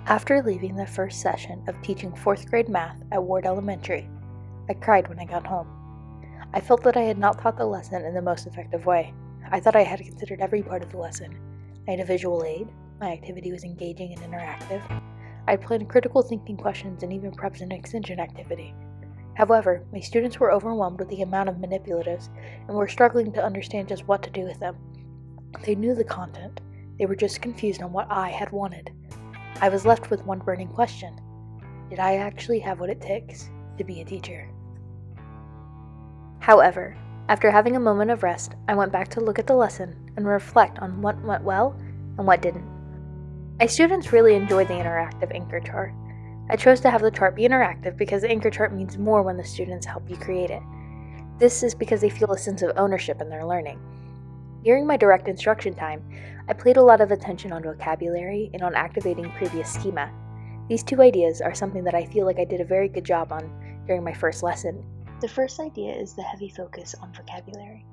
After leaving the first session of teaching 4th grade math at Ward Elementary, I cried when I got home. I felt that I had not taught the lesson in the most effective way. I thought I had considered every part of the lesson. I had a visual aid, my activity was engaging and interactive, I had planned critical thinking questions and even prepped an extension activity. However, my students were overwhelmed with the amount of manipulatives and were struggling to understand just what to do with them. They knew the content, they were just confused on what I had wanted. I was left with one burning question. Did I actually have what it takes to be a teacher? However, after having a moment of rest, I went back to look at the lesson and reflect on what went well and what didn't. My students really enjoyed the interactive anchor chart. I chose to have the chart be interactive because the anchor chart means more when the students help you create it. This is because they feel a sense of ownership in their learning. During my direct instruction time, I paid a lot of attention on vocabulary and on activating previous schema. These two ideas are something that I feel like I did a very good job on during my first lesson. The first idea is the heavy focus on vocabulary.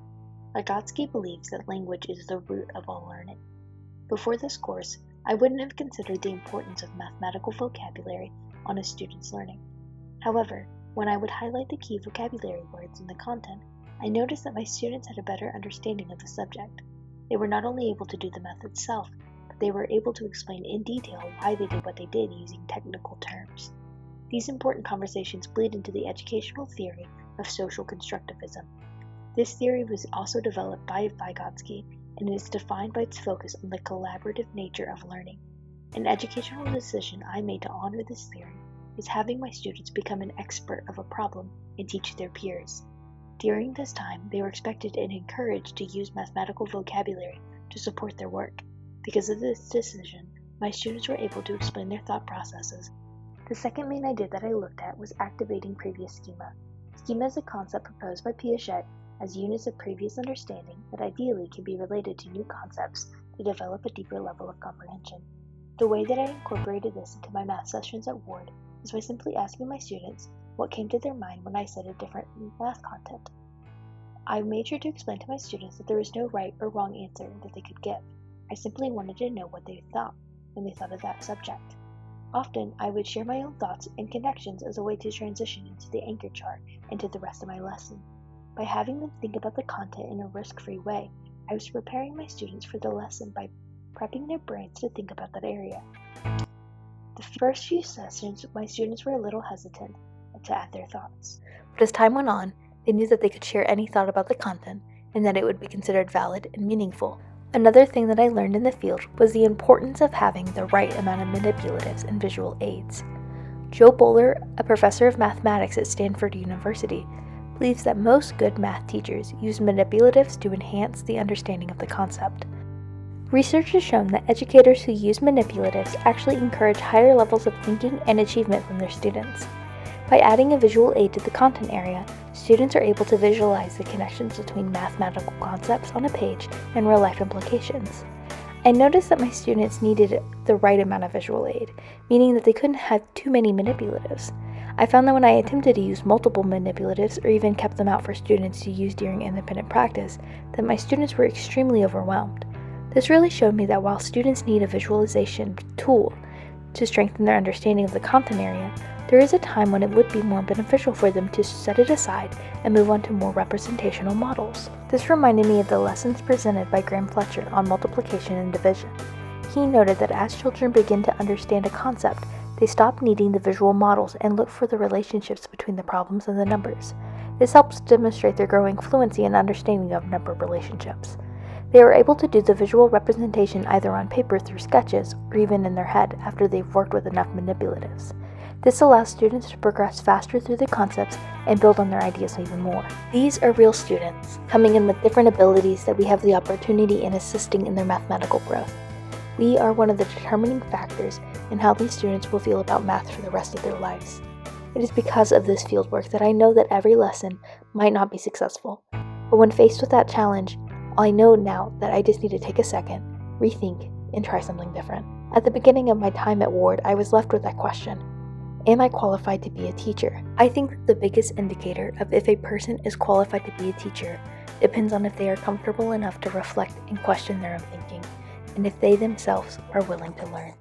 Vygotsky believes that language is the root of all learning. Before this course, I wouldn't have considered the importance of mathematical vocabulary on a student's learning. However, when I would highlight the key vocabulary words in the content, I noticed that my students had a better understanding of the subject. They were not only able to do the math itself, but they were able to explain in detail why they did what they did using technical terms. These important conversations bleed into the educational theory of social constructivism. This theory was also developed by Vygotsky and is defined by its focus on the collaborative nature of learning. An educational decision I made to honor this theory is having my students become an expert of a problem and teach their peers. During this time, they were expected and encouraged to use mathematical vocabulary to support their work. Because of this decision, my students were able to explain their thought processes. The second main idea that I looked at was activating previous schema. Schema is a concept proposed by Piaget as units of previous understanding that ideally can be related to new concepts to develop a deeper level of comprehension. The way that I incorporated this into my math sessions at Ward is by simply asking my students what came to their mind when I said a different math content. I made sure to explain to my students that there was no right or wrong answer that they could give. I simply wanted to know what they thought when they thought of that subject. Often, I would share my own thoughts and connections as a way to transition into the anchor chart into the rest of my lesson. By having them think about the content in a risk-free way, I was preparing my students for the lesson by prepping their brains to think about that area. The first few sessions, my students were a little hesitant to add their thoughts. But as time went on, they knew that they could share any thought about the content and that it would be considered valid and meaningful. Another thing that I learned in the field was the importance of having the right amount of manipulatives and visual aids. Joe Bowler, a professor of mathematics at Stanford University, believes that most good math teachers use manipulatives to enhance the understanding of the concept. Research has shown that educators who use manipulatives actually encourage higher levels of thinking and achievement from their students. By adding a visual aid to the content area, students are able to visualize the connections between mathematical concepts on a page and real-life implications. I noticed that my students needed the right amount of visual aid, meaning that they couldn't have too many manipulatives. I found that when I attempted to use multiple manipulatives or even kept them out for students to use during independent practice, that my students were extremely overwhelmed. This really showed me that while students need a visualization tool to strengthen their understanding of the content area, there is a time when it would be more beneficial for them to set it aside and move on to more representational models. This reminded me of the lessons presented by Graham Fletcher on multiplication and division. He noted that as children begin to understand a concept, they stop needing the visual models and look for the relationships between the problems and the numbers. This helps demonstrate their growing fluency and understanding of number relationships. They are able to do the visual representation either on paper through sketches or even in their head after they've worked with enough manipulatives. This allows students to progress faster through the concepts and build on their ideas even more. These are real students, coming in with different abilities that we have the opportunity in assisting in their mathematical growth. We are one of the determining factors in how these students will feel about math for the rest of their lives. It is because of this fieldwork that I know that every lesson might not be successful. But when faced with that challenge, I know now that I just need to take a second, rethink, and try something different. At the beginning of my time at Ward, I was left with that question. Am I qualified to be a teacher? I think that the biggest indicator of if a person is qualified to be a teacher depends on if they are comfortable enough to reflect and question their own thinking, and if they themselves are willing to learn.